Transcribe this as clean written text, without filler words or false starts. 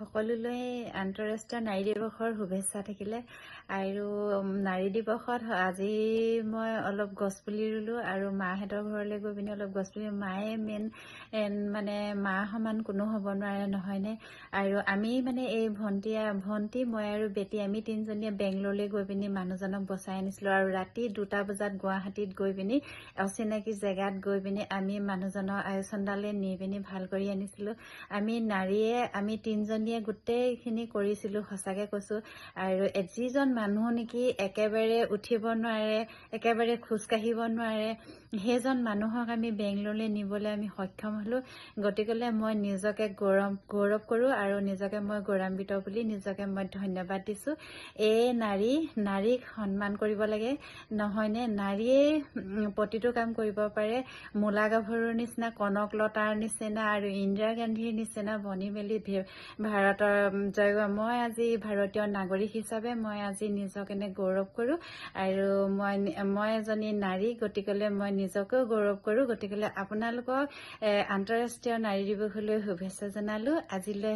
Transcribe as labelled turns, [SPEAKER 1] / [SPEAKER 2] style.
[SPEAKER 1] সকলোলৈ আন্তঃৰাষ্ট্ৰীয় নাৰী দিৱসৰ শুভেচ্ছা থাকিলে আৰু নাৰী দিৱসত আজি মই অলপ গছপুলি ৰুলোঁ আৰু মাহঁতৰ ঘৰলৈ গৈ পিনি অলপ গছপুলি মায়ে মেইন মানে মা সমান কোনো হ'ব নোৱাৰে নহয়নে আৰু আমি মানে এই ভণ্টি মই আৰু বেটি আমি তিনিজনীয়ে বেংগলৰলৈ গৈ পিনি মানুহজনক বচাই আনিছিলোঁ আৰু ৰাতি 2টা বজাত গুৱাহাটীত গৈ পিনি অচিনাকি জেগাত গৈ পিনি আমি মানুহজনৰ আয়ুসণ্ডালে নি পিনি ভাল কৰি আনিছিলোঁ আমি নাৰীয়ে আমি তিনিজনীয়ে গোটেইখিনি কৰিছিলোঁ সঁচাকৈ কৈছোঁ আৰু যিজন মানুহ নেকি একেবাৰে উঠিব নোৱাৰে একেবাৰে খোজকাঢ়িব নোৱাৰে সেইজন মানুহক আমি বেংগলৰলৈ নিবলৈ আমি সক্ষম হ'লোঁ গতিকেলৈ মই নিজকে গৌৰৱ কৰোঁ আৰু নিজকে মই গৌৰৱান্বিত বুলি নিজকে মই ধন্যবাদ দিছোঁ এই নাৰীক সন্মান কৰিব লাগে নহয়নে নাৰীয়ে প্ৰতিটো কাম কৰিব পাৰে মূলা গাভৰুৰ নিচিনা কনকলতাৰ নিচিনা আৰু ইন্দিৰা গান্ধীৰ নিচিনা বনি মেলি ভাৰতৰ মই আজি ভাৰতীয় নাগৰিক হিচাপে মই আজি নিজক এনে গৌৰৱ কৰোঁ আৰু মই এজনী নাৰী গতিকেলৈ মই নিজকেও গৌৰৱ কৰোঁ গতিকেলৈ আপোনালোকক আন্তঃৰাষ্ট্ৰীয় নাৰী দিৱসলৈ শুভেচ্ছা জনালোঁ আজিলৈ